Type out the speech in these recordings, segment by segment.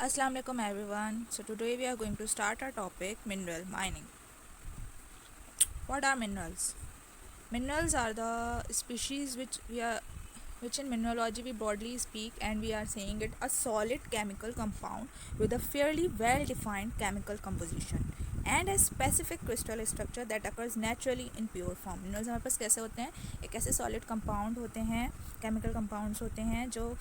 Assalamu alaikum everyone. So today we are going to start our topic mineral mining. What are minerals? Minerals are the species which in mineralogy we broadly speak and we are saying it a solid chemical compound with a fairly well defined chemical composition and a specific crystal structure that occurs naturally in pure form. Minerals हमारे पास कैसे होते हैं? एक ऐसे solid compound होते हैं, chemical compounds होते हैं जो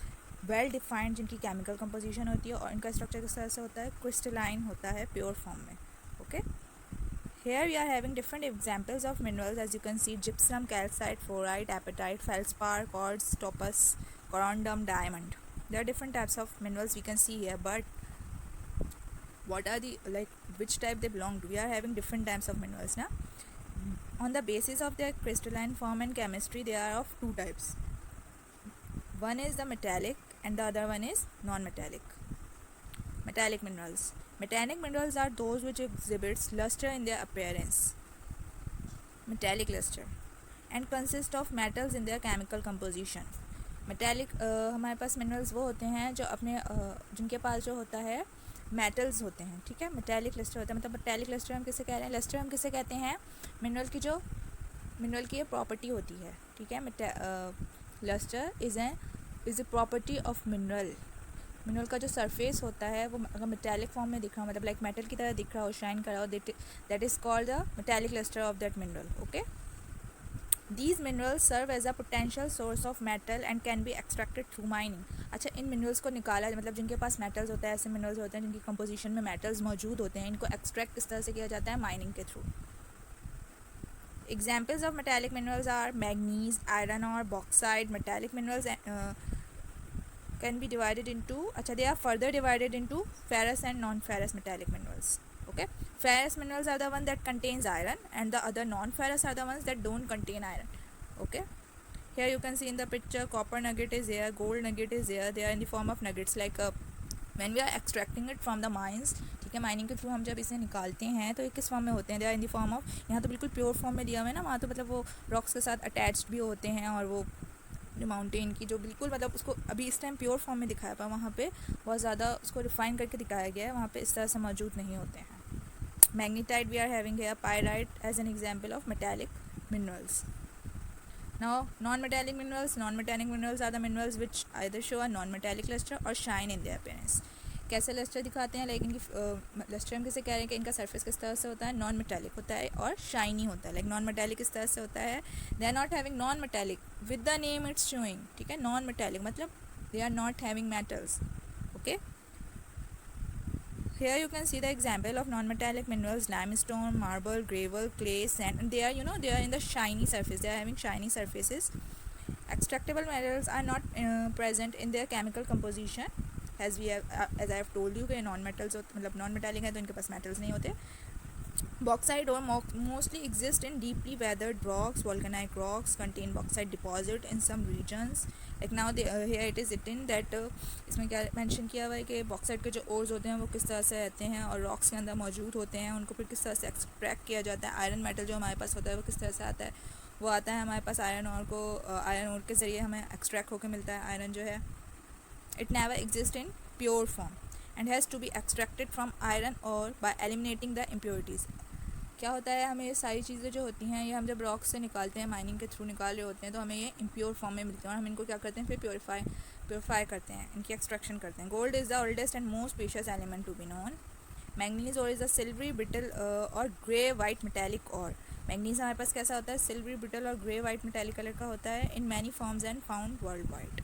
वेल डिफाइंड, जिनकी केमिकल कंपोजिशन होती है और इनका स्ट्रक्चर किस तरह से होता है? क्रिस्टलाइन होता है प्योर फॉर्म में. Okay. Here we are having different examples of minerals, as you can see: gypsum, calcite, fluorite, apatite, feldspar, quartz, topaz, corundum, diamond. There are different types of minerals we can see here, but what are the which type they belong to? We are having different types of minerals now. On the basis of their crystalline form and chemistry, they are of two types. One is the metallic and the other one is non-metallic. Metallic minerals. Metallic minerals are those which exhibits luster in their appearance, metallic luster, and consist of metals in their chemical composition. Metallic हमारे पास minerals वो होते हैं जो अपने जिनके पास जो होता है मेटल्स होते हैं. ठीक है, मेटेलिक लस्टर होता है. मतलब मेटेलिक लस्टर हम किसे कह रहे हैं? लस्टर हम किसे कहते हैं? मिनरल की ये प्रॉपर्टी होती है. ठीक है, lustre is a property of mineral का जो सरफेस होता है वो अगर मेटेलिक फॉर्म में दिख रहा हो, मतलब लाइक मेटल की तरह दिख रहा हो, शाइन कर रहा हो, that is called the metallic lustre of that mineral. Okay. These minerals serve as a potential source of metal and can be extracted through mining. अच्छा, इन मिनरल्स को निकाला, मतलब जिनके पास मेटल्स होता है, ऐसे मिनरल्स होते हैं जिनकी कंपोजिशन में मेटल्स मौजूद होते हैं, इनको एक्सट्रैक्ट किस तरह से किया जाता है? माइनिंग के through. Examples of metallic minerals are manganese, iron और bauxite. Metallic minerals can be divided into, they are further divided into ferrous and non-ferrous metallic minerals. Okay, ferrous minerals are the one that contains iron and the other non-ferrous are the ones that don't contain iron. Okay, here you can see in the picture copper nugget is there, gold nugget is there. They are in the form of nuggets. Like when we are extracting it from the mines, ठीक है, mining के through हम जब इसे निकालते हैं तो ये किस फॉर्म में होते हैं? They are in the form of, यहाँ तो बिल्कुल प्योर फॉर्म में दिया हुआ है ना, वहाँ तो मतलब वो रॉक्स के साथ अटैच्ड भी होते हैं और वो माउंटेन की जो बिल्कुल मतलब उसको अभी इस टाइम प्योर फॉर्म में दिखाया पर वहाँ पे बहुत ज़्यादा उसको रिफाइन करके दिखाया गया है, वहाँ पे इस तरह से मौजूद नहीं होते हैं. Magnetite we are having here, pyrite as an example of metallic minerals. Now non metallic minerals are the minerals which either show a non metallic lustre or shine in their appearance. कैसे lustre दिखाते हैं? Like इनकी lustre हम किसे कह रहे हैं कि इनका सरफेस किस तरह से होता है? नॉन मेटालिक होता है और शाइनी होता है. लाइक नॉन मेटालिक किस तरह से होता है? They are not having non metallic with the name it's showing. ठीक है, नॉन मेटालिक मतलब they are not having metals. Okay, here you can see the example of non-metallic minerals: limestone, marble, gravel, clay, sand. And they are in the shiny surface. They are having shiny surfaces. Extractable minerals are not present in their chemical composition, as I have told you कि non metals मतलब non metallic है तो इनके पास metals नहीं होते. Bauxite ore mostly exist in deeply weathered rocks. Volcanic rocks contain bauxite deposit in some regions. Like now here it is written that इसमें क्या mention किया हुआ है कि बॉक्साइट के जो ओर्स होते हैं वो किस तरह से रहते हैं और रॉक्स के अंदर मौजूद होते हैं, उनको फिर किस तरह से एक्सट्रैक्ट किया जाता है. आयरन मेटल जो हमारे पास होता है वो किस तरह से आता है? वो आता है हमारे पास आयरन ओर के ज़रिए हमें एक्सट्रैक्ट होकर मिलता है. आयरन जो है it never exists in pure form and has to be extracted from iron ore by eliminating the impurities. क्या होता है, हमें ये सारी चीज़ें जो होती हैं ये हम जब रॉक से निकालते हैं, माइनिंग के थ्रू निकाल रहे होते हैं तो हमें ये इम्प्योर फॉर्म में मिलते हैं और हम इनको क्या करते हैं? फिर प्योरीफाई करते हैं, इनकी एक्सट्रैक्शन करते हैं. Gold is the oldest and most precious element to be known. Manganese ore is the silvery brittle और grey white metallic ore. Manganese हमारे पास कैसा होता है? सिल्वरी ब्रिटल और ग्रे वाइट मेटेलिक कलर का होता है in many forms and found worldwide.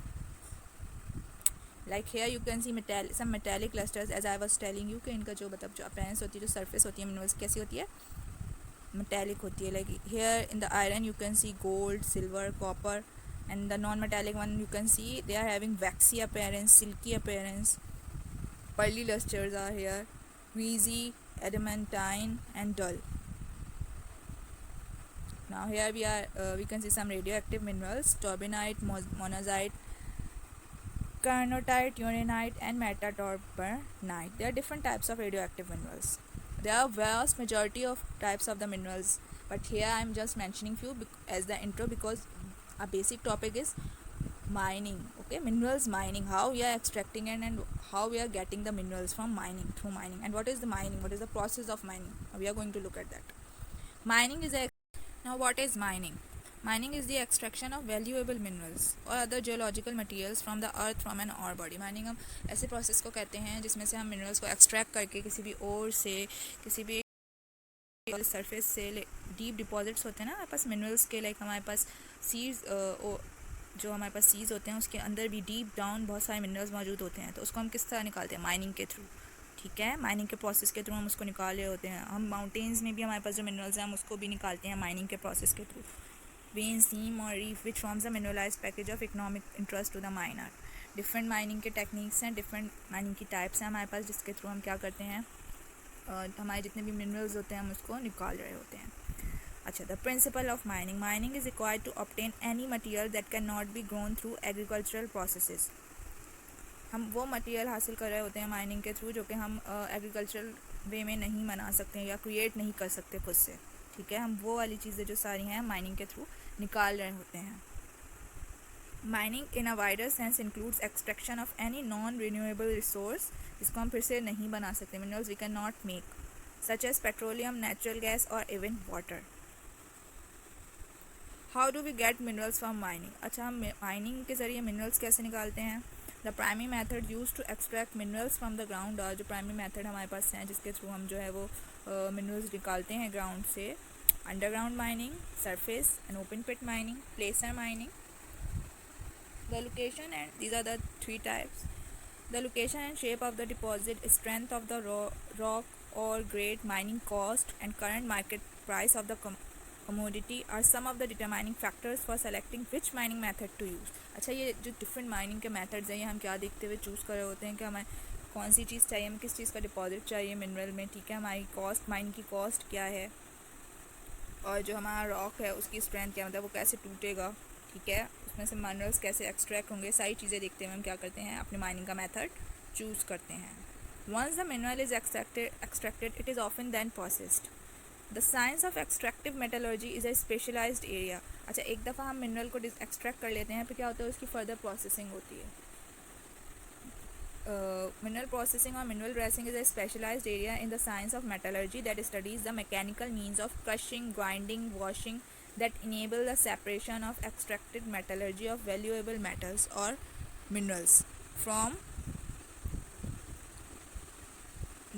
Like here you can see some metallic clusters, as I was telling you कि इनका जो मतलब जो अपीयरेंस होती है, जो सरफेस होती है मिनरल्स कैसी होती है? मेटेलिक होती है. Like here in the iron you can see gold, silver, copper, and the non metallic one you can see they are having waxy appearance, silky appearance. pearly lusters are here, wheezy, adamantine and dull. Now here we can see some radioactive minerals: turbinite, monazite, carnotite, uraninite and metatorbanite. There are different types of radioactive minerals. There are vast majority of types of the minerals, but here I am just mentioning few as the intro because our basic topic is mining. Okay, minerals mining, how we are extracting and how we are getting the minerals from mining, through mining, and what is the mining, what is the process of mining. We are going to look at that. Mining is a Now what is mining? Mining is the extraction of valuable minerals or other geological materials from the earth from an ore body. Mining हम ऐसे process को कहते हैं जिसमें से हम minerals को extract करके किसी भी ओर से, किसी भी सरफेस से, डीप डिपॉजिट्स होते हैं ना हमारे पास मिनरल्स के, लाइक हमारे पास सीज जो हमारे पास सीज होते हैं उसके अंदर भी डीप डाउन बहुत सारे मिनरल्स मौजूद होते हैं, तो उसको हम किस तरह निकालते हैं? माइनिंग के थ्रू. ठीक है, माइनिंग के प्रोसेस के थ्रू हम उसको निकाल रहे होते हैं. हम माउंटेन्स में भी हमारे पास जो मिनरल्स हैं हम उसको भी निकालते हैं माइनिंग के प्रोसेस के through. Vein, seam or reef which forms a mineralize package of economic interest to the miner. Different mining के टेक्निक्स हैं, डिफरेंट माइनिंग की टाइप्स हैं हमारे पास, जिसके थ्रू हम क्या करते हैं, हमारे जितने भी मिनरल्स होते हैं हम उसको निकाल रहे होते हैं. अच्छा, the principle of mining. Mining is required to obtain any material that can not be grown through agricultural processes. हम वो मटेरियल हासिल कर रहे होते हैं माइनिंग के थ्रू जो कि हम एग्रीकल्चरल वे में नहीं बना सकते हैं या क्रिएट नहीं कर सकते खुद से. ठीक है, हम वो वाली चीज़ें जो सारी हैं माइनिंग के थ्रू निकाल रहे होते हैं. Mining in a wider sense includes extraction of any non renewable resource, जिसको हम फिर से नहीं बना सकते, minerals we can not make, such as petroleum, natural gas और even water. How do we get minerals from mining. अच्छा, हम माइनिंग के ज़रिए मिनरल्स कैसे निकालते हैं? The primary method use to extract minerals from the ground. जो primary method हमारे पास हैं जिसके थ्रू हम जो है वो मिनरल्स निकालते हैं ग्राउंड से: underground mining, surface and open pit mining, placer mining. The location, and these are the three types. The location and shape of the deposit, strength of the rock or grade, mining cost and current market price of the commodity are some of the determining factors for selecting which mining method to use. अच्छा, ये जो different mining के methods हैं ये हम क्या देखते हुए चूज़ कर रहे होते हैं कि हमें कौन सी चीज़ चाहिए, हमें किस चीज़ का डिपॉजिट चाहिए मिनरल में. ठीक है, हमारी कॉस्ट, माइनिंग की कॉस्ट क्या है, और जो हमारा रॉक है उसकी स्ट्रेंथ क्या, मतलब वो कैसे टूटेगा. ठीक है, उसमें से मिनरल्स कैसे एक्सट्रैक्ट होंगे, सारी चीज़ें देखते हुए हम क्या करते हैं, अपने माइनिंग का मेथड चूज़ करते हैं. Once the mineral is extracted it is often then processed. The science of extractive metallurgy is a specialised area. अच्छा, एक दफ़ा हम मिनरल को एक्सट्रैक्ट कर लेते हैं, फिर क्या होता है, उसकी फर्दर प्रोसेसिंग होती है. Mineral processing or mineral dressing is a specialized area in the science of metallurgy that studies the mechanical means of crushing, grinding, washing that enable the separation of extracted metallurgy of valuable metals or minerals from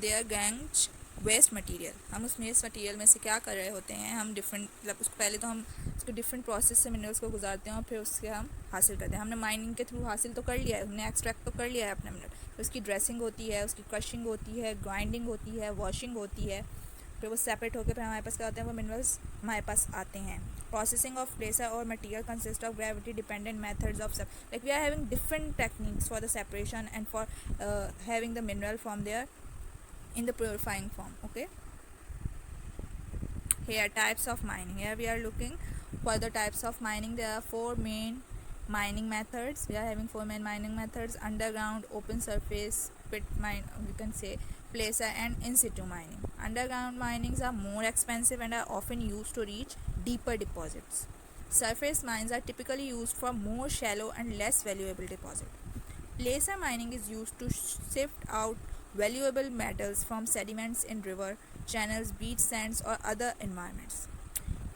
their gangue waste material. हम उस waste material में से क्या कर रहे होते हैं, हम डिफरेंट, मतलब उसको पहले तो हम उसको डिफरेंट प्रोसेस से मिनरल्स को गुजारते हैं और फिर उसके हम हासिल करते हैं. हमने माइनिंग के थ्रू हासिल तो कर लिया है, हमने एक्सट्रैक्ट तो कर लिया है अपने मिनरल, फिर उसकी ड्रेसिंग होती है, उसकी क्रशिंग होती है, ग्राइंडिंग होती है, वॉशिंग होती है, फिर वो सेपरेट होकर फिर हमारे पास क्या होते हैं, वो मिनरल्स हमारे पास आते हैं. Processing of placer or material consists of gravity dependent methods of like we are having different techniques for the separation and for having the mineral from there in the purifying form. Okay, here types of mining. Here we are looking for the types of mining. There are four main mining methods. We are having four main mining methods: underground, open surface, pit mine, we can say, placer, and in situ mining. Underground minings are more expensive and are often used to reach deeper deposits. Surface mines are typically used for more shallow and less valuable deposits. Placer mining is used to sift out valuable metals from sediments in river, channels, beach sands, or other environments.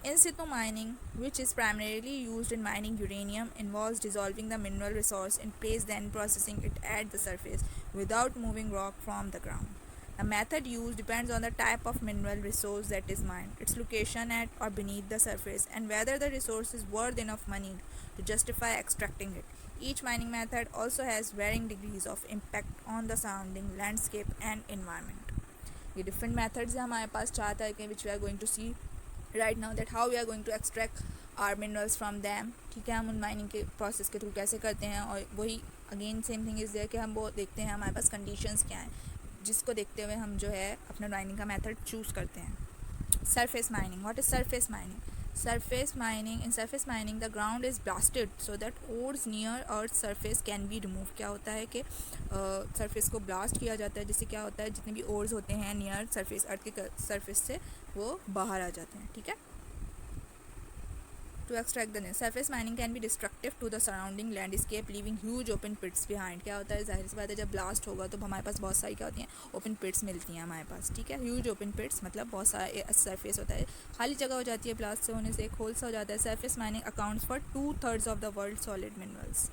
In situ mining, which is primarily used in mining uranium, involves dissolving the mineral resource in place, then processing it at the surface without moving rock from the ground. The method used depends on the type of mineral resource that is mined, its location at or beneath the surface, and whether the resource is worth enough money to justify extracting it. Each mining method also has varying degrees of impact on the surrounding landscape and environment. ये different methods हैं हमारे पास, चार तरह के, which we are going to see right now, that how we are going to extract our minerals from them. ठीक है, हम उन माइनिंग के प्रोसेस के थ्रू कैसे करते हैं, और वही again same thing is there कि हम वो देखते हैं हमारे पास कंडीशंस क्या हैं, जिसको देखते हुए हम जो है अपना माइनिंग का मेथड चूज़ करते हैं. Surface mining. What is surface mining? Surface mining. In surface mining, the ground is blasted so that ores near earth's surface can be removed. क्या होता है कि सरफेस को ब्लास्ट किया जाता है, जिससे क्या होता है, जितने भी ओर्स होते हैं नियर सरफेस, अर्थ के सरफेस से, वो बाहर आ जाते हैं. ठीक है, to extract the surface mining can be destructive to the surrounding landscape, leaving huge open pits behind. क्या होता है, जाहिर सी बात है जब ब्लास्ट होगा तो हमारे पास बहुत सारी क्या होती हैं, ओपन पिट्स मिलती हैं हमारे पास, ठीक है. ह्यूज ओपन पिट्स मतलब बहुत सारा सरफेस होता है, खाली जगह हो जाती है ब्लास्ट से होने से, एक होल सा हो जाता है. Surface mining accounts for 2/3 of the world solid minerals.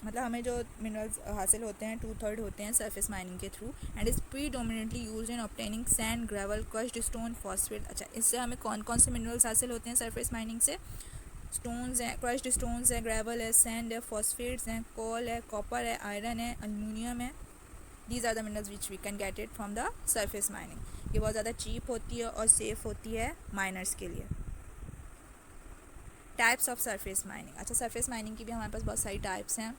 मतलब हमें जो मिनरल्स हासिल होते हैं 2/3 होते हैं सरफेस माइनिंग के through, and is predominantly use in obtaining sand, gravel, crushed stone, phosphate. अच्छा, इससे हमें कौन कौन से मिनरल्स हासिल होते हैं सरफेस माइनिंग से? स्टोन्स हैं, क्रश्ड स्टोन्स है, ग्रेवल है, सैंड है, फॉस्फेट्स हैं, कोल है, कॉपर है, आयरन है, अल्यूमिनियम है. These are the minerals which we can get it from the surface mining. ये बहुत ज़्यादा चीप होती है और सेफ़ होती है माइनर्स के लिए. Types of surface mining. अच्छा, सरफेस माइनिंग की भी हमारे पास बहुत सारी टाइप्स हैं.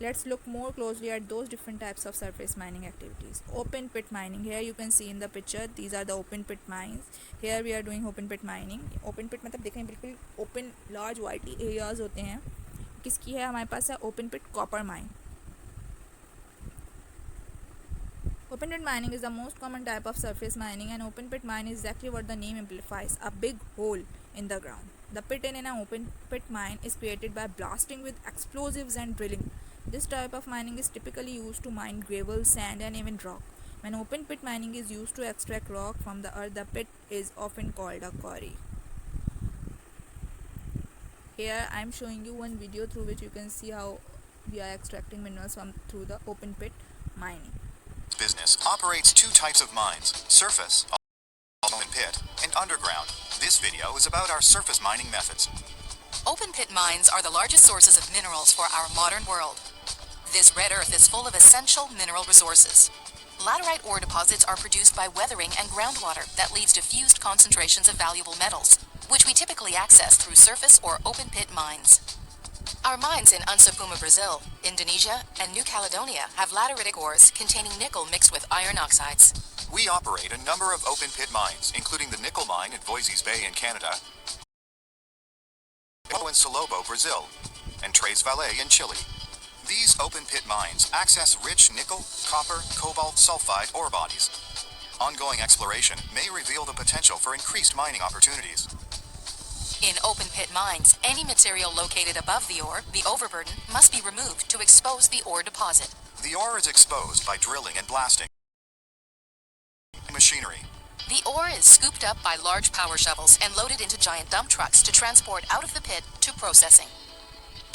Let's look more closely at those different types of surface mining activities. Open pit mining. Here you can see in the picture, these are the open pit mines. Here we are doing open pit mining. Open pit मतलब देखें बिल्कुल open large white areas होते हैं. किसकी है हमारे पास है open pit copper mine. Open pit mining is the most common type of surface mining, and open pit mine is exactly what the name implies, a big hole in the ground. The pit in an open pit mine is created by blasting with explosives and drilling. This type of mining is typically used to mine gravel, sand, and even rock. When open pit mining is used to extract rock from the earth, the pit is often called a quarry. Here I am showing you one video through which you can see how we are extracting minerals from through the open pit mining. Business operates two types of mines: surface, open pit, and underground. This video is about our surface mining methods. Open pit mines are the largest sources of minerals for our modern world. This red earth is full of essential mineral resources. Laterite ore deposits are produced by weathering and groundwater that leads to fused concentrations of valuable metals, which we typically access through surface or open pit mines. Our mines in Onça Puma, Brazil, Indonesia, and New Caledonia have lateritic ores containing nickel mixed with iron oxides. We operate a number of open pit mines, including the nickel mine at Voisey's Bay in Canada, in Salobo, Brazil, and Tres Valles in Chile. These open pit mines access rich nickel, copper, cobalt, sulfide ore bodies. Ongoing exploration may reveal the potential for increased mining opportunities. In open pit mines, any material located above the ore, the overburden, must be removed to expose the ore deposit. The ore is exposed by drilling and blasting machinery. The ore is scooped up by large power shovels and loaded into giant dump trucks to transport out of the pit to processing.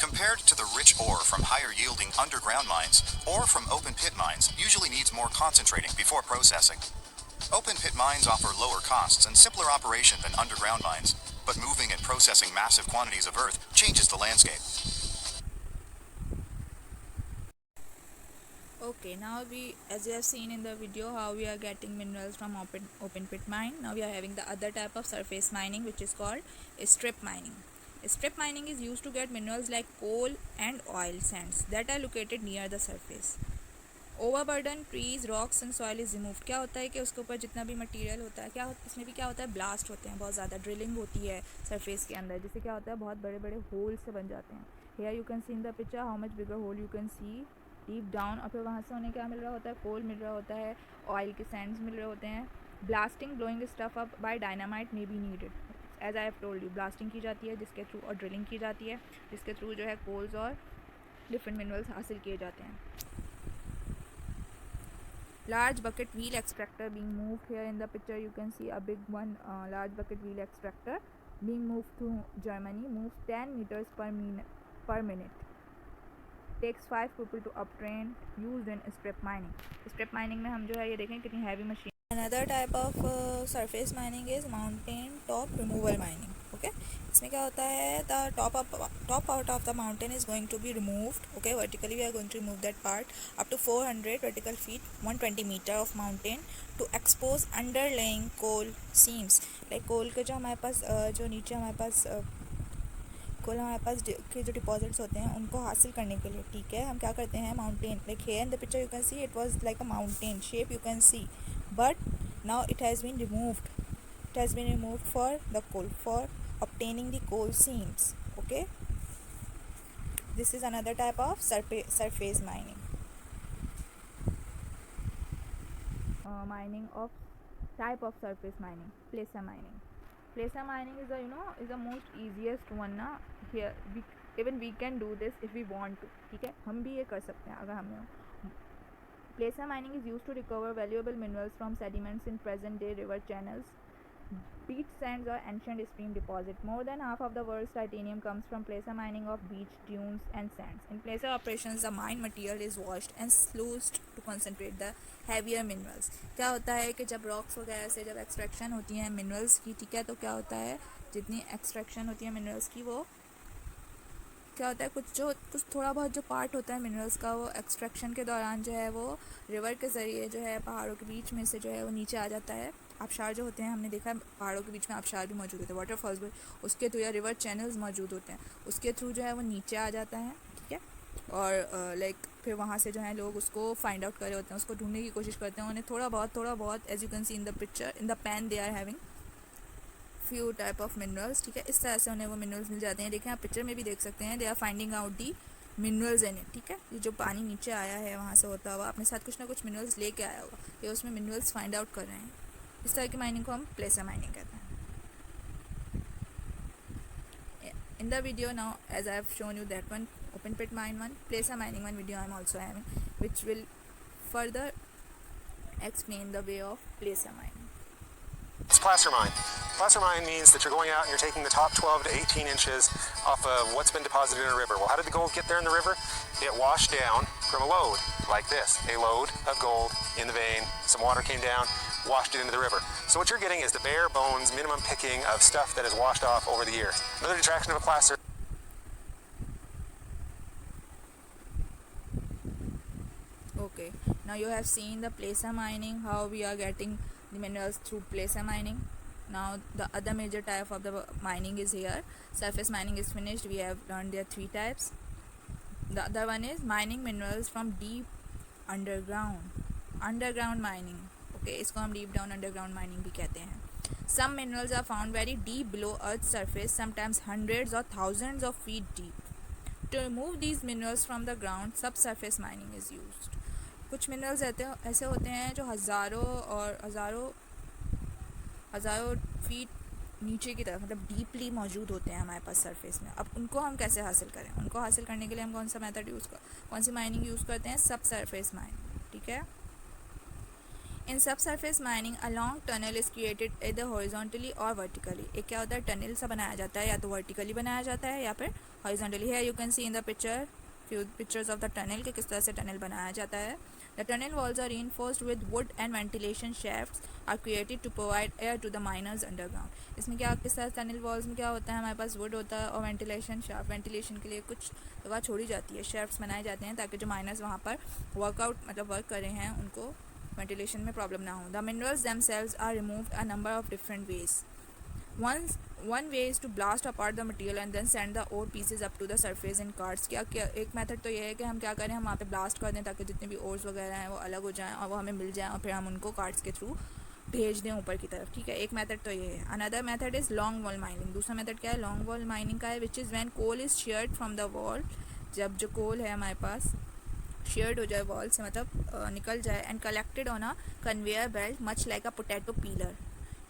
Compared to the rich ore from higher-yielding underground mines, ore from open pit mines usually needs more concentrating before processing. Open pit mines offer lower costs and simpler operation than underground mines, but moving and processing massive quantities of earth changes the landscape. Okay, now as you have seen in the video how we are getting minerals from open pit mine. Now we are having the other type of surface mining, which is called strip mining. Strip mining is used to get minerals like coal and oil sands that are located near the surface. Overburden trees, rocks and soil is removed. क्या होता है कि उसके ऊपर जितना भी material होता है, क्या इसमें भी क्या होता है, ब्लास्ट होते हैं, बहुत ज़्यादा ड्रिलिंग होती है सरफेस के अंदर, जिससे क्या होता है बहुत बड़े बड़े होल से बन जाते हैं. Here you can see in the picture how much bigger hole you can see deep down. और फिर वहाँ से उन्हें क्या मिल रहा होता है, कोल मिल रहा होता है, ऑयल के सैंड्स मिल रहे होते हैं. Blasting, blowing stuff up by dynamite may be needed. As I have told you, blasting की जाती है जिसके थ्रू, और ड्रिलिंग की जाती है जिसके थ्रू जो है कोल्स और डिफरेंट मिनरल्स हासिल किए जाते हैं. Large bucket wheel extractor being moved. Here in the picture you can see a big one, large bucket wheel extractor being moved to Germany. Moves 10 meters per minute. Takes 5 people to uptrain. Used in strip mining. Strip mining में हम जो है ये देखें कितनी heavy machine. Another type of surface mining is mountain top removal mining. Okay, इसमें क्या होता है, the top part of the mountain is going to be removed. Okay, vertically we are going to remove that part up to 400 vertical feet, 120 meter of mountain, to expose underlying coal seams. Like coal के जो हमारे पास जो नीचे हमारे पास कोल हमारे पास के जो deposits होते हैं उनको हासिल करने के लिए, ठीक है, हम क्या करते हैं, mountain, like here in the picture you can see it was like a mountain shape you can C, but now it has been removed for the coal, for obtaining the coal seams. Okay, this is another type of surface mining. Mining of type of surface mining, placer mining. placer mining is the most easiest one ना. Here even we can do this if we want to. ठीक है, हम भी ये कर सकते हैं अगर हमें. Placer mining is used to recover valuable minerals from sediments in present-day river channels, beach sands or ancient stream deposits. More than half of the world's titanium comes from placer mining of beach dunes and sands. In placer operations, the mined material is washed and sluiced to concentrate the heavier minerals. क्या होता है कि जब rocks वगैरह से जब extraction होती है मिनरल्स की, ठीक है, तो क्या होता है, जितनी एक्सट्रैक्शन होती है मिनरल्स की, वो क्या होता है, कुछ थोड़ा बहुत जो पार्ट होता है मिनरल्स का, वो एक्सट्रैक्शन के दौरान जो है वो रिवर के ज़रिए जो है पहाड़ों के बीच में से जो है वो नीचे आ जाता है. आबशार जो होते हैं, हमने देखा है पहाड़ों के बीच में आबशार भी मौजूद होते हैं, वाटरफॉल्स भी उसके थ्रू, या रिवर चैनल्स मौजूद होते हैं, उसके थ्रू जो है वो नीचे आ जाता है. ठीक है, और लाइक फिर वहाँ से जो है लोग उसको फाइंड आउट कर रहे होते हैं, उसको ढूंढने की कोशिश करते हैं. उन्हें थोड़ा बहुत as you can see in the picture, in the pan they are having few type of minerals. ठीक है, इस तरह से उन्हें वो मिनरल्स मिल जाते हैं. देखें आप पिक्चर में भी देख सकते हैं, they are finding out the minerals in it. ठीक है, ये जो पानी नीचे आया है वहाँ से होता हुआ अपने साथ कुछ ना कुछ मिनरल्स लेके आया होगा, ये उसमें मिनरल्स फाइंड आउट कर रहे हैं. इस तरह की माइनिंग को हम प्लेसर माइनिंग कहते हैं. In the video now, as I have shown you that one open pit mine one, placer mining one video I am also having, which will further explain the way of placer mining. It's placer mine. Placer mine means that you're going out and you're taking the top 12 to 18 inches off of what's been deposited in a river. Well, how did the gold get there in the river? It washed down from a load like this. A load of gold in the vein, some water came down, washed it into the river. So what you're getting is the bare bones minimum picking of stuff that has washed off over the years. Another detraction of a placer. Okay, now you have seen the placer mining, how we are getting the minerals through placer mining. Now the other major type of the mining is here. Surface mining is finished. We have learned there 3 types. The other one is mining minerals from deep underground mining. Okay, इसको हम deep down underground mining भी कहते हैं. Some minerals are found very deep below Earth's surface, sometimes hundreds or thousands of feet deep. To remove these minerals from the ground, subsurface mining is used. कुछ minerals ऐसे होते हैं जो हज़ारों feet नीचे की तरफ, मतलब डीपली मौजूद होते हैं हमारे पास सरफेस में. अब उनको हम कैसे हासिल करें? उनको हासिल करने के लिए हम कौन सी माइनिंग यूज़ करते हैं? सब सरफेस माइनिंग. ठीक है, इन सब surface mining a long tunnel is created इधर हॉरिजॉन्टली और वर्टिकली. एक क्या होता है, टनल सा बनाया जाता है, या तो वर्टिकली बनाया जाता है या फिर हॉरिजॉन्टली. है you can see in the picture few pictures of the tunnel कि किस तरह से टनल बनाया जाता है. The tunnel walls are reinforced with wood and ventilation shafts are created to provide air to the miners underground. इसमें क्या, किस तरह टनल वॉल्स में क्या होता है, हमारे पास वुड होता है और वेंटिलेशन शाफ्ट, वेंटिलेशन के लिए कुछ जगह छोड़ी जाती है, शेफ्ट्स बनाए जाते हैं ताकि जो माइनर्स वहाँ पर वर्क कर रहे हैं उनको वेंटिलेशन में प्रॉब्लम ना हो. The minerals themselves are removed a number of different ways. One way is to blast apart the material and then send the ore pieces up to the surface in carts. क्या एक method तो ये है कि हम क्या करें, हम वहाँ पे ब्लास्ट कर दें ताकि जितने भी ओर्स वगैरह हैं वो अलग हो जाएं और वो हमें मिल जाएं और फिर हम उनको कार्ट्स के थ्रू भेज दें ऊपर की तरफ. ठीक है, एक मेथड तो ये है. Another method is long wall mining. दूसरा मेथड क्या है, लॉन्ग वॉल माइनिंग का है, which is when coal is sheared from the wall. जब जो कोल है हमारे पास शेयर्ड हो जाए वॉल से, मतलब निकल जाए, and collected on a conveyor belt much like a potato pillar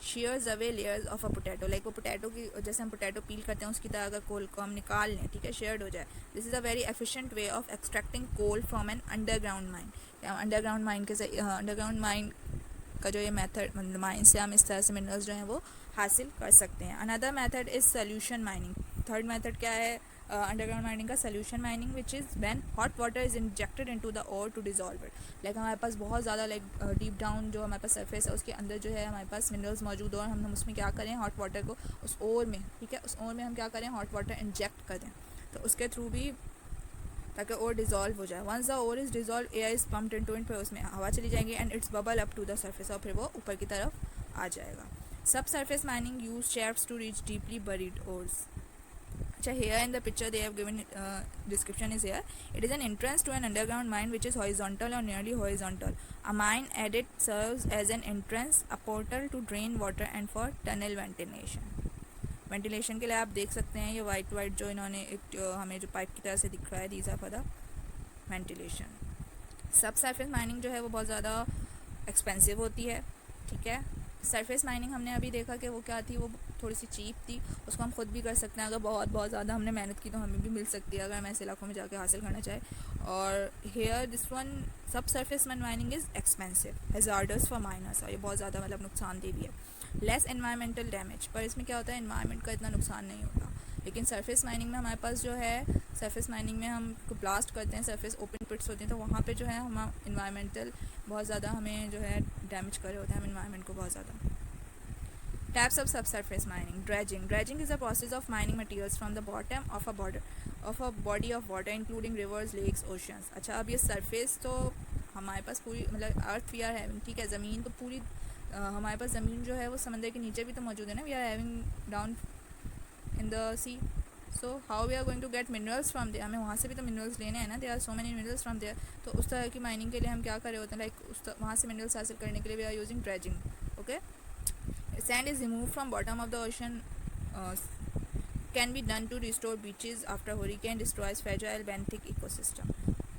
shears away layers of a potato. Like वो पोटैटो की, जैसे हम पोटैटो पील करते हैं उसकी तरह अगर कोल को हम निकाल लें, ठीक है, शेयर्ड हो जाए. This is a very efficient way of extracting coal from an underground mine. Underground mine का जो ये मेथड, माइन से हम इस तरह से मिनरल्स जो हैं वो हासिल कर सकते हैं. Another method is solution mining. Third method क्या है अंडरग्राउंड माइनिंग का, solution mining, which is when hot water is injected into the ore to dissolve it. Like हमारे पास बहुत ज़्यादा डीप डाउन जो हमारे पास सरफेस है उसके अंदर जो है हमारे पास मिनरल्स मौजूद हो और हम उसमें क्या करें, हॉट वाटर को उस ओर में, ठीक है, उस ओर में हम क्या करें, हॉट वाटर इंजेक्ट कर दें, तो उसके थ्रू भी ताकि ओर डिज़ोल्व हो जाए. Once the ore is dissolve, air is pumped into it, फिर उसमें हवा चली जाएगी and it's bubble up to the surface, और फिर वो ऊपर की तरफ आ जाएगा. सब surface mining use shafts to reach deeply buried ores. अच्छा, here in the picture they have given description is here. It is an entrance to an underground mine which is horizontal or nearly horizontal. A mine adit serves as an entrance, a portal to drain water and for tunnel ventilation. Ventilation के लिए आप देख सकते हैं ये white जो इन्होंने एक हमें जो पाइप की तरह से दिख रहा है, these are for the ventilation. Sub surface mining जो है वो बहुत ज़्यादा एक्सपेंसिव होती है. ठीक है, सरफेस माइनिंग हमने अभी देखा कि वो क्या थी, वो थोड़ी सी चीप थी, उसको हम खुद भी कर सकते हैं। अगर बहुत बहुत ज़्यादा हमने मेहनत की तो हमें भी मिल सकती है, अगर हम ऐसे इलाकों में जाके हासिल करना चाहे। और here this one sub surface mining is expensive, hazardous for miners, और ये बहुत ज़्यादा मतलब नुकसानदेह भी है। लेस एनवायरमेंटल डैमेज, पर इसमें क्या होता है, एनवायरनमेंट का इतना नुकसान नहीं होता। लेकिन सरफेस माइनिंग में हमारे पास जो है, सरफेस माइनिंग में हम ब्लास्ट करते हैं, सरफेस ओपन पिट्स होती हैं, तो वहाँ पे जो है हम इन्वायरमेंटल बहुत ज़्यादा हमें जो है डैमेज कर रहे होते हैं हम इन्वायरमेंट को बहुत ज़्यादा। Types of subsurface mining. Dredging. Dredging is a process of mining materials from the bottom of a body of water, including rivers, lakes, oceans. अच्छा, अब ये सरफेस तो हमारे पास पूरी मतलब अर्थ वी आर हैविंग, ठीक है, ज़मीन तो पूरी हमारे पास ज़मीन जो है वो समंदर के नीचे भी तो मौजूद है ना, we are having down in the sea. So how we are going to get minerals from there, हमें वहाँ से भी तो मिनरल्स लेने हैं ना, there are so many minerals from there. तो उस तरह की माइनिंग के लिए हम क्या कर रहे होते हैं, लाइक वहाँ से मिनरल्स हासिल करने के लिए we are using dredging. Okay, sand is removed from bottom of the ocean, can be done to restore beaches after hurricane destroys fragile benthic ecosystem.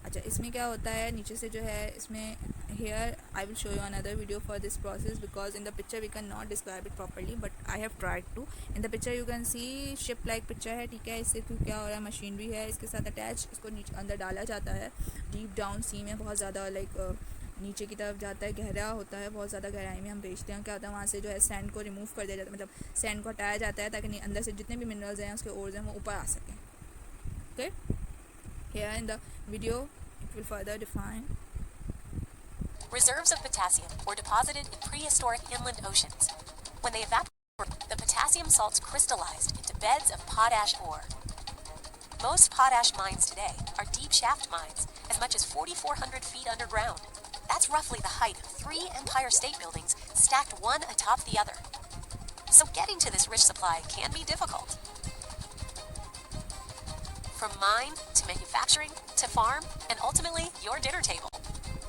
अच्छा, इसमें क्या होता है, नीचे से जो है इसमें here I will show you another video for this process because in the picture we cannot describe it properly but I have tried to. In the picture you can see ship like picture है, ठीक है। इससे क्या हो रहा है, machinery है इसके साथ अटैच, इसको नीचे अंदर डाला जाता है डीप डाउन सी में, बहुत ज़्यादा लाइक नीचे की तरफ जाता है, गहरा होता है, बहुत ज़्यादा गहराई में हम बेचते हैं। क्या होता है, वहाँ से जो है सैंड को रिमूव कर दिया जाता है, मतलब सैंड को हटाया जाता है ताकि अंदर से जितने भी मिनरल्स हैं उसके ओर्स हैं वो ऊपर आ सकें। Okay, here in the video it will further define. Reserves of potassium were deposited in prehistoric inland oceans. When they evaporated, the potassium salts crystallized into beds of potash ore. Most potash mines today are deep shaft mines, as much as 4,400 feet underground. That's roughly the height of 3 Empire State Buildings stacked one atop the other. So getting to this rich supply can be difficult. From mine to manufacturing to farm and ultimately your dinner table,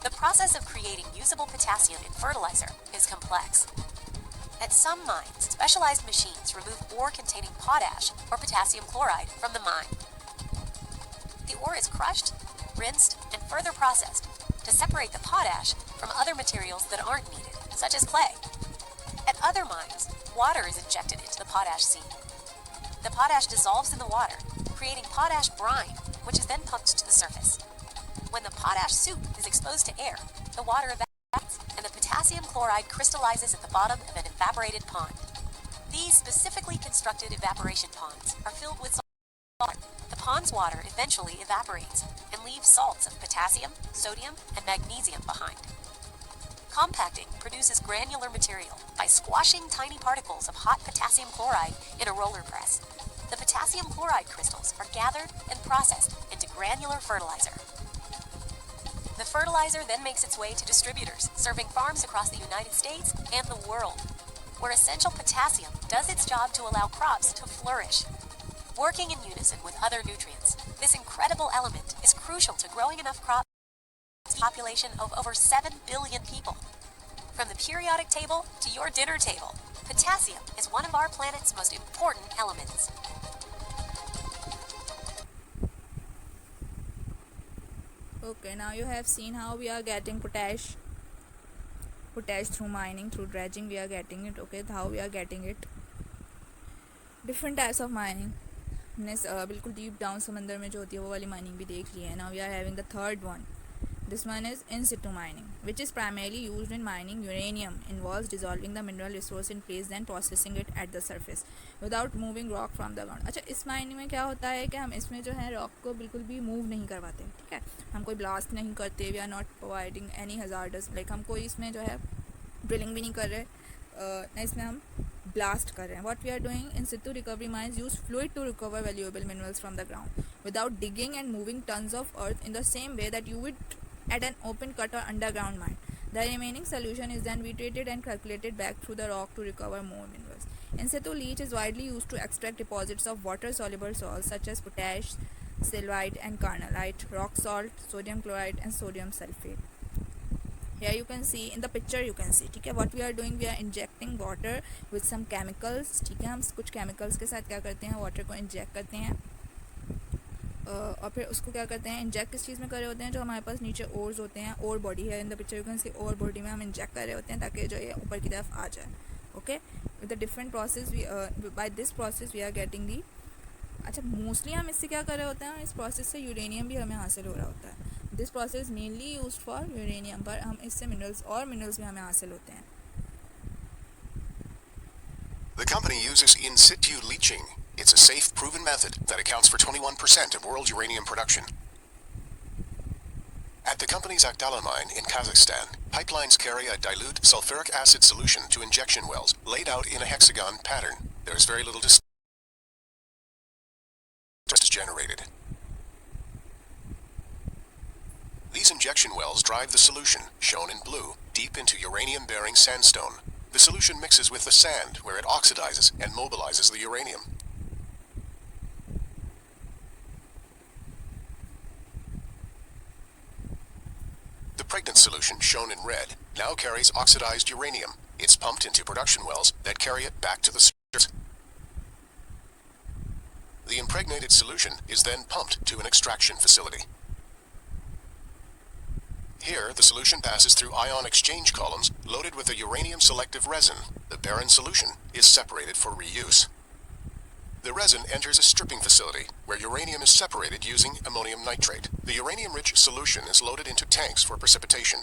the process of creating usable potassium in fertilizer is complex. At some mines, specialized machines remove ore containing potash or potassium chloride from the mine. The ore is crushed, rinsed, and further processed to separate the potash from other materials that aren't needed, such as clay. At other mines, water is injected into the potash seed. The potash dissolves in the water, creating potash brine, which is then pumped to the surface. When the potash soup is exposed to air, the water evaporates and the potassium chloride crystallizes at the bottom of an evaporated pond. These specifically constructed evaporation ponds are filled with salt water. The pond's water eventually evaporates and leaves salts of potassium, sodium, and magnesium behind. Compacting produces granular material by squashing tiny particles of hot potassium chloride in a roller press. The potassium chloride crystals are gathered and processed into granular fertilizer. The fertilizer then makes its way to distributors serving farms across the United States and the world, where essential potassium does its job to allow crops to flourish. Working in unison with other nutrients, this incredible element is crucial to growing enough crops for a population of over 7 billion people. From the periodic table to your dinner table, potassium is one of our planet's most important elements. Okay, now you have seen how we are getting potash through mining, through dredging we are getting it. Okay, how we are getting it, different types of mining. हमने बिल्कुल deep down समंदर में जो होती है वो वाली mining भी देख ली है। Now we are having the third one. This one is in situ mining, which is primarily used in mining uranium, involves dissolving the mineral resource in place then processing it at the surface without moving rock from the ground. अच्छा, इस mining में क्या होता है कि हम इसमें जो है रॉक को बिल्कुल भी मूव नहीं करवाते, ठीक है, हम कोई ब्लास्ट नहीं करते, we are not providing any hazards, like हम कोई इसमें जो है ड्रिलिंग भी नहीं कर रहे, ना इसमें हम blast कर रहे हैं. What we are doing in situ recovery mines use fluid to recover valuable minerals from the ground without digging and moving tons of earth in the same way that you would at an open cut or underground mine. The remaining solution is then treated and calculated back through the rock to recover more minerals. In situ leach is widely used to extract deposits of water-soluble salts such as potash, silvite and carnallite, rock salt, sodium chloride and sodium sulfate. Here you can see in the picture you can see, ठीक है, what we are doing, we are injecting water with some chemicals, ठीक है, हम कुछ chemicals के साथ क्या करते हैं, water को inject करते हैं और फिर उसको क्या करते हैं, इंजेक्ट किस चीज़ में कर रहे होते हैं, जो हमारे पास नीचे ओर्स होते हैं, ओर बॉडी है in the picture, you can see ore body में हम इंजेक्ट कर रहे होते हैं ताकि जो ये ऊपर की तरफ आ जाए. Okay, with the different process by this process we are getting the. अच्छा, मोस्टली हम इससे क्या कर रहे होते हैं, इस प्रोसेस से यूरेनियम भी हमें हासिल हो रहा होता है. This process mainly use for uranium, पर हम इससे मिनरल्स भी हमें हासिल होते हैं. The company uses in situ leaching. It's a safe, proven method that accounts for 21% of world uranium production. At the company's Akdala mine in Kazakhstan, pipelines carry a dilute sulfuric acid solution to injection wells laid out in a hexagon pattern. There is very little distress generated. These injection wells drive the solution, shown in blue, deep into uranium-bearing sandstone. The solution mixes with the sand, where it oxidizes and mobilizes the uranium. The pregnant solution, shown in red, now carries oxidized uranium. It's pumped into production wells that carry it back to the surface. The impregnated solution is then pumped to an extraction facility. Here, the solution passes through ion exchange columns loaded with a uranium-selective resin. The barren solution is separated for reuse. The resin enters a stripping facility where uranium is separated using ammonium nitrate. The uranium-rich solution is loaded into tanks for precipitation.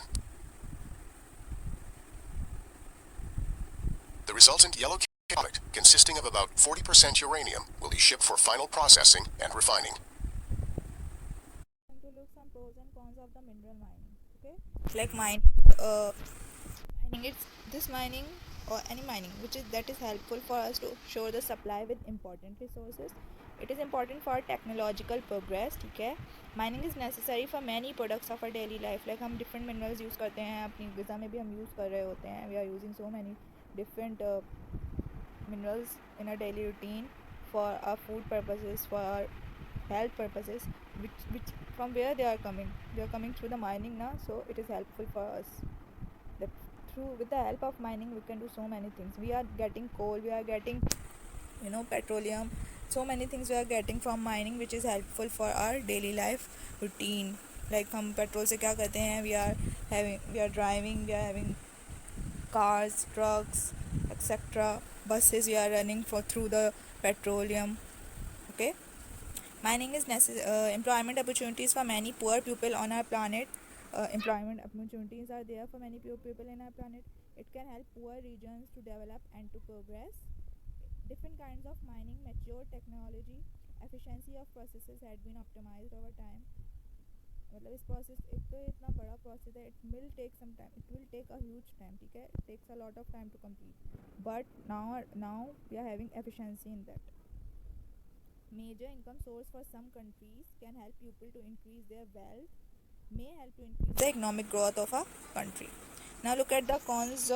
The resultant yellow product, consisting of about 40% uranium, will be shipped for final processing and refining. To look some pros and cons of the mineral mining. Okay, like mining it's this mining or any mining that is helpful for us to show the supply with important resources. It is important for technological progress. ठीक है, mining is necessary for many products of our daily life. Like हम different minerals use करते हैं, अपनी ग़िज़ा में भी हम use कर रहे होते हैं. We are using so many different minerals in our daily routine for our food purposes, for our health purposes, which from where they are coming through the mining now, so it is helpful for us. With the help of mining we can do so many things. We are getting coal, we are getting petroleum, so many things we are getting from mining which is helpful for our daily life routine. Like हम petrol से क्या करते हैं, we are driving, we are having cars, trucks, etc. buses, we are running through the petroleum. Okay, mining is employment opportunities for many poor people on our planet. Employment opportunities are there for many poor people in our planet. It can help poor regions to develop and to progress. Different kinds of mining, mature technology, efficiency of processes had been optimized over time. मतलब इस process, एक तो इतना बड़ा process है, it will take some time, it will take a huge time. ठीक है, it takes a lot of time to complete, but now we are having efficiency in that. Major income source for some countries, can help people to increase their wealth, may help to increase the economic growth of a country. Now look at the cons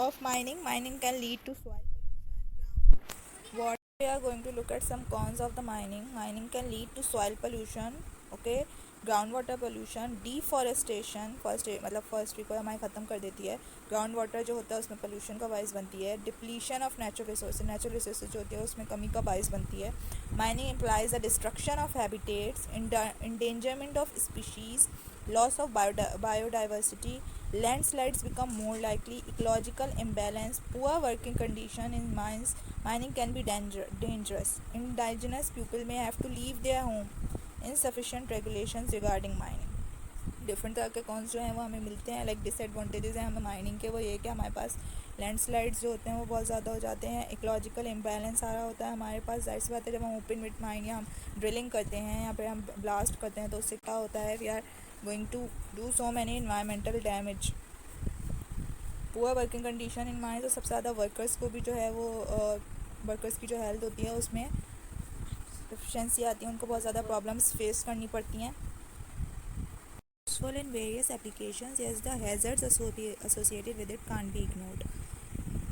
of mining. Mining can lead to soil pollution, groundwater. We are going to look at some cons of the mining. Mining can lead to soil pollution, okay, ground water pollution, deforestation, मतलब forestry को हमारी ख़त्म कर देती है. Ground water जो होता है उसमें पोल्यूशन का बाइस बनती है. डिप्लीशन ऑफ नेचुरल रिसोर्स जो होती है उसमें कमी का बाइस बनती है. Mining implies the destruction of habitats, endangerment of species, loss of biodiversity, landslides become more likely, ecological imbalance, poor working condition in mines. Mining can be dangerous. Indigenous people may have to leave their home. Insufficient regulations regarding mining. Different तरह के cons जो हैं वो हमें मिलते हैं. Like disadvantages हैं हमें माइनिंग के, वो ये कि हमारे पास लैंडस्लाइड्स जो होते हैं वो बहुत ज़्यादा हो जाते हैं. इकोलॉजिकल इम्बैलेंस आ रहा होता है हमारे पास. जाहिर सी बात है, जब हम ओपन मिट माइन या हम ड्रिलिंग करते हैं या फिर हम ब्लास्ट करते हैं तो उससे क्या होता है, we are going to do so many environmental damage. Poor working condition in mine, तो सबसे ज़्यादा वर्कर्स को भी जो है वो वर्कर्स की जो हेल्थ होती है उसमें डिफिशेंसी आती है, उनको बहुत ज़्यादा प्रॉब्लम्स फेस करनी पड़ती हैं. Useful in various applications, yes, the hazards associated with it can't be ignored.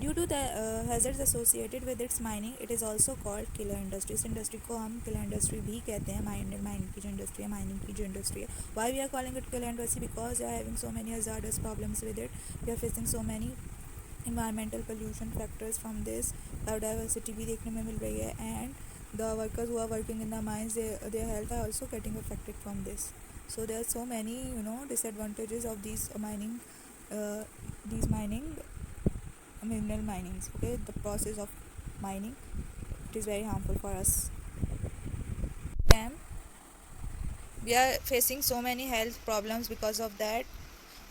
Due to the hazards associated with its mining, it is also called killer industry. इस इंडस्ट्री को हम killer industry भी कहते हैं. Mining की जो industry है, mining की जो इंडस्ट्री है. Why we are calling it killer industry? Because we are having so many hazardous problems with it. We are facing so many environmental pollution factors from this. Biodiversity भी देखने में मिल रही है, and the workers who are working in the mines, their health are also getting affected from this. So there are so many disadvantages of these mining mineral minings. Okay, the process of mining, it is very harmful for us. Damn, we are facing so many health problems because of that.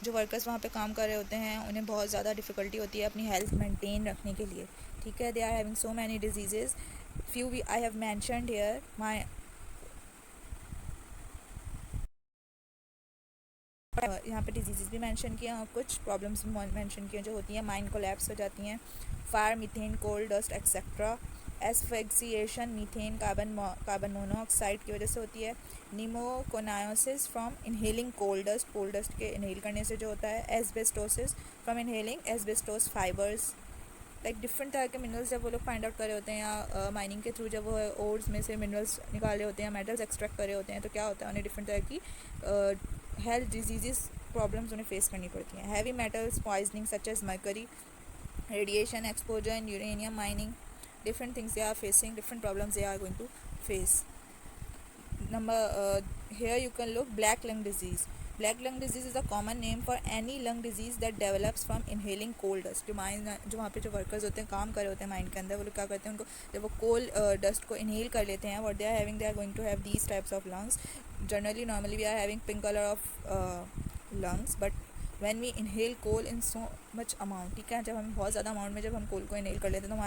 जो workers वहाँ पे काम कर रहे होते हैं उन्हें बहुत ज़्यादा डिफ़िकल्टी होती है अपनी हेल्थ मेंटेन रखने के लिए. ठीक है, they are having so many diseases. few I have mentioned here. यहाँ पे डिजीज़ भी मेंशन किए हैं और कुछ प्रॉब्लम्स भी मेंशन किए जो होती हैं. माइन कोलैप्स हो जाती हैं, fire, methane, coal dust etcetera. Asphyxiation methane carbon monoxide की वजह से होती है. Pneumoconiosis from inhaling coal dust के इनहेल करने से जो होता है. Asbestosis from inhaling asbestos fibres. Like different तरह के मिनरल्स जब वो लोग फाइंड आउट कर रहे होते हैं या माइनिंग के थ्रू जब वो ओर्स में से मिनरल्स निकाल रहे होते हैं, मेटल्स एक्सट्रैक्ट कर रहे होते हैं, तो क्या होता है उन्हें डिफरेंट तरह की हेल्थ डिजीज़ प्रॉब्लम्स उन्हें फेस करनी पड़ती हैं. Heavy metals poisoning such as mercury, radiation exposure in uranium mining, different things they are facing, different problems they are going to face. Here you can look black lung disease. Black lung disease is a common name for any lung disease that develops from inhaling coal dust. जो वहाँ पे जो workers होते हैं, काम कर रहे होते हैं माइन के अंदर, वो लोग क्या करते हैं, उनको जब वो कोल डस्ट को इनहेल कर लेते हैं, what they are having, they are going to have these types of lungs. Normally we are having pink color of lungs, but when we inhale coal in so much amount, ठीक है, जब हम बहुत ज़्यादा amount में जब हम कोल को इनहेल कर लेते हैं तो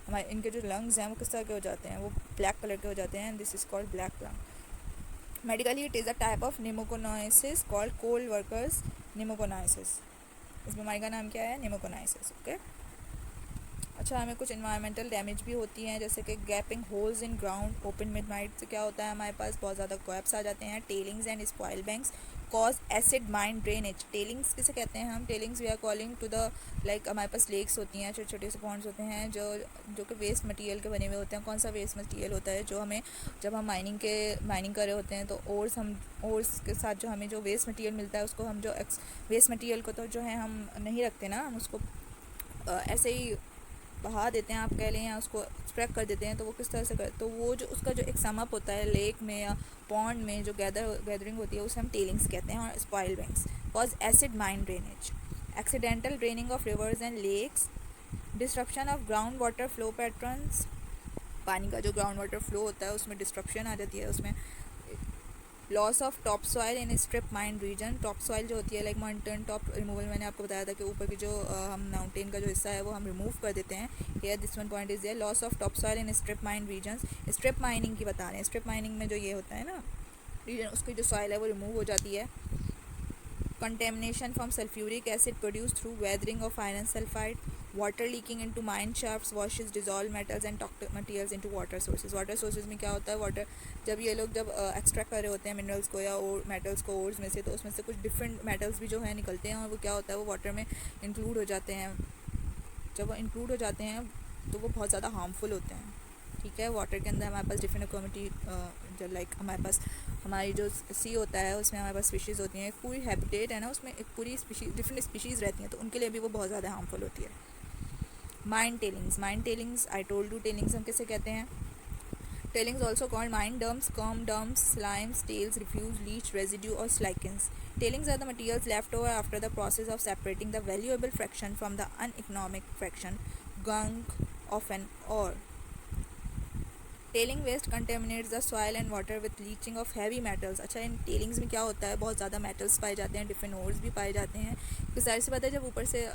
हमारे इनके जो लंग्स हैं वो किस तरह के हो जाते हैं, वो ब्लैक कलर के हो जाते हैं. This is called black lung. Medically it is a type of pneumoconiosis called coal workers pneumoconiosis. इस बीमारी का नाम क्या है? निमोकोनाइसिस. ओके. अच्छा, हमें कुछ इन्वायरमेंटल डैमेज भी होती हैं, जैसे कि gapping holes in ground. Open midnight से क्या होता है, हमारे पास बहुत ज़्यादा गैप्स आ जाते हैं. Tailings and spoil banks cause acid mine drainage. Tailings किसे कहते हैं हम? Tailings we are calling to the like हमारे पास लेक्स होती हैं, छोटे छोटे से पॉन्ड्स होते हैं जो कि वेस्ट मटेरियल के बने हुए होते हैं. कौन सा वेस्ट मटेरियल होता है? जो हमें जब हम माइनिंग कर रहे होते हैं तो ओर्स के साथ जो हमें जो वेस्ट मटेरियल मिलता है उसको हम जो वेस्ट मटेरियल को तो जो है हम नहीं रखते ना, हम उसको ऐसे ही बहा देते हैं, आप कह लें, या उसको स्प्रेड कर देते हैं. तो वो किस तरह से तो वो जो उसका जो एक समअप होता है लेक में या पॉन्ड में जो गैदरिंग होती है उसे हम टेलिंग्स कहते हैं. और spoil banks cause acid mine drainage, accidental draining of rivers and lakes, disruption of ground water flow patterns. पानी का जो ग्राउंड वाटर फ्लो होता है उसमें डिस्ट्रप्शन आ जाती है. उसमें loss of top soil in strip mine region. Top soil जो होती है लाइक माउंटेन टॉप रिमूवल, मैंने आपको बताया था कि ऊपर की जो हम माउंटेन का जो हिस्सा है वो हम रिमूव कर देते हैं. Here this one point is there. Loss of top soil in strip mine regions. Strip mining की बता रहे हैं. स्ट्रिप माइनिंग में जो ये होता है ना रीजन, उसकी जो सॉइल है वो रिमूव हो जाती है. Contamination from sulphuric acid produce through weathering of iron sulphide. Water leaking into mine shafts washes dissolve metals and toxic materials into water sources. Water sources में क्या होता है, वाटर जब ये लोग जब एक्सट्रैक्ट कर रहे होते हैं मिनरल्स को या मेटल्स को ओर्स में से, तो उसमें से कुछ डिफरेंट मेटल्स भी जो है निकलते हैं और वो क्या होता है वो वाटर में इंक्लूड हो जाते हैं. जब वो इंक्लूड हो जाते हैं तो वो बहुत ज़्यादा हार्मफुल होते हैं. ठीक है, वाटर के अंदर हमारे पास डिफरेंट कम्युनिटी जो लाइक हमारे पास हमारी जो सी होता है उसमें हमारे पास स्पीशीज़ होती हैं. पूरी हैबिटेट है ना, उसमें एक पूरी डिफरेंट स्पीशीज़ रहती हैं, तो उनके लिए भी वो बहुत ज़्यादा हार्मफुल होती है. Mine tailings I told you. Tailings हम किसे कहते हैं? Tailings also called mine dumps, culm dumps, slimes, tails, refuse, leach, residue or slickens. Tailings are the materials left over after the process of separating the valuable fraction from the uneconomic fraction, gunk of an ore. Tailing waste contaminates the soil and water with leaching of heavy metals. अच्छा, in tellings में क्या होता है, बहुत ज़्यादा metals पाए जाते हैं, डिफरेंट ओर्स भी पाए जाते हैं. तो जाहिर सी बात है जब ऊपर से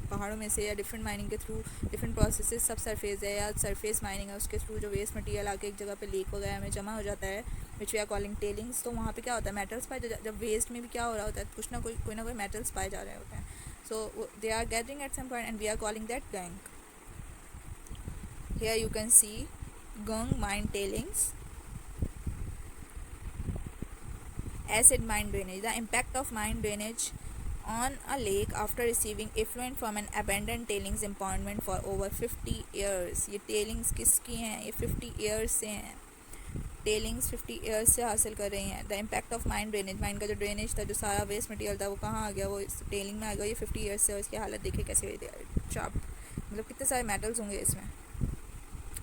पहाड़ों में से या डिफरेंट माइनिंग के थ्रू डिफरेंट प्रोसेसेस सब सरफेस है या सरफेस माइनिंग है उसके थ्रू जो वेस्ट मटेरियल आके एक जगह पे लेक वगैरह में जमा हो जाता है, which we are calling tailings. तो वहाँ पे क्या होता है, मेटल्स पाए जब वेस्ट में भी क्या हो रहा होता है, कुछ ना कोई मेटल्स पाए जा रहे होते हैं. So they are gathering at some point and we are calling that gunk. Here you can see gunk mine tailings. Acid mine drainage. The impact of mine drainage on a lake after receiving effluent from an abandoned tailings impoundment for over 50 years. ये tailings किसकी हैं? ये 50 years से हैं. Tellings 50 years से हासिल कर रही हैं. The impact of mine drainage. Mine का जो ड्रेनेज था, जो सारा वेस्ट मटेरियल था, वो कहाँ आ गया? वो इस टेलिंग में आ गया. ये 50 years से, और इसकी हालत देखिए कैसे हुई. चाप मतलब कितने सारे मेटल्स होंगे इसमें.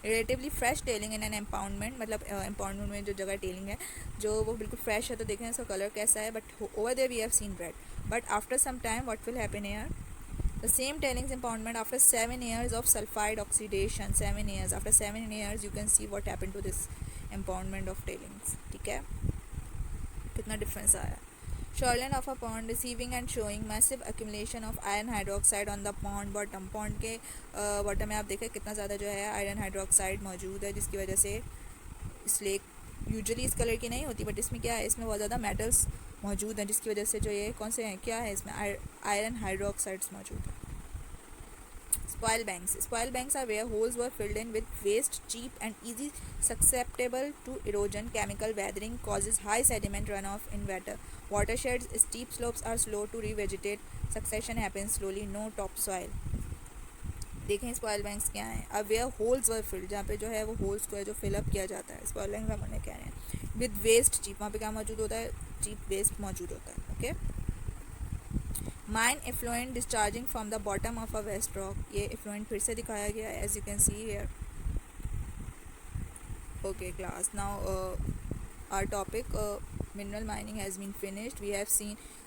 Relatively fresh tailing in an impoundment, मतलब एम्पाउंडमेंट में जो जगह टेलिंग है जो वो बिल्कुल फ्रेश है, तो देखें इसका कलर कैसा है, but over there we have seen red. But after some time what will happen here, the same tailings impoundment after 7 years of sulfide oxidation, 7 years, after 7 years you can see what happened to this impoundment of tailings. ठीक है, कितना difference आया. Shoreline of a pond receiving and showing massive accumulation of iron hydroxide on the pond bottom. pond के bottom में आप देखें कितना ज़्यादा जो है आयरन हाइड्रोक्साइड मौजूद है, जिसकी वजह से इस लेक यूजुअली इस कलर की नहीं होती, बट इसमें क्या है, इसमें बहुत ज़्यादा मेटल्स मौजूद हैं, जिसकी वजह से जो ये कौन से हैं, क्या है इसमें, आयरन हाइड्रोक्साइड्स मौजूद हैं. Spoil banks. Spoil banks are where holes were filled in with waste, cheap and easy susceptible to erosion. Chemical weathering causes high sediment runoff in watersheds. Steep slopes are slow to revegetate. Succession happens slowly. No topsoil. देखें spoil banks क्या हैं. अब where holes were field, जहाँ पे जो है वो holes को है जो फिलअप किया जाता है, स्पॉइल बैंक्स हमने कह रहे हैं. विद वेस्ट चीप, वहाँ पे क्या मौजूद होता है, चीप वेस्ट मौजूद होता है. Okay. Mine effluent discharging from the bottom of a waste rock. ये एफ्लुएंट फिर से दिखाया गया है as you can see here. Okay class, now our topic mineral mining has been finished.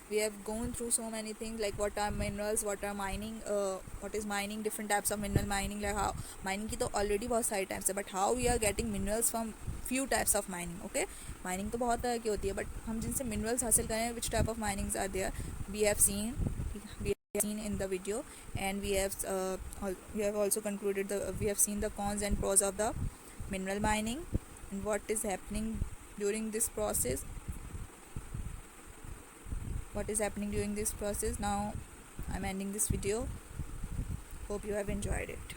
We have gone through so many things like what are minerals, what are mining, what is mining, different types of mineral mining, like how mining की तो already बहुत सारी types है, but how we are getting minerals from few types of mining. Okay, mining तो बहुत तरह की होती है, but हम जिनसे minerals हासिल करें, which type of minings are there, we have seen in the video, and we have also concluded we have seen the cons and pros of the mineral mining and what is happening during this process. Now I'm ending this video. Hope you have enjoyed it.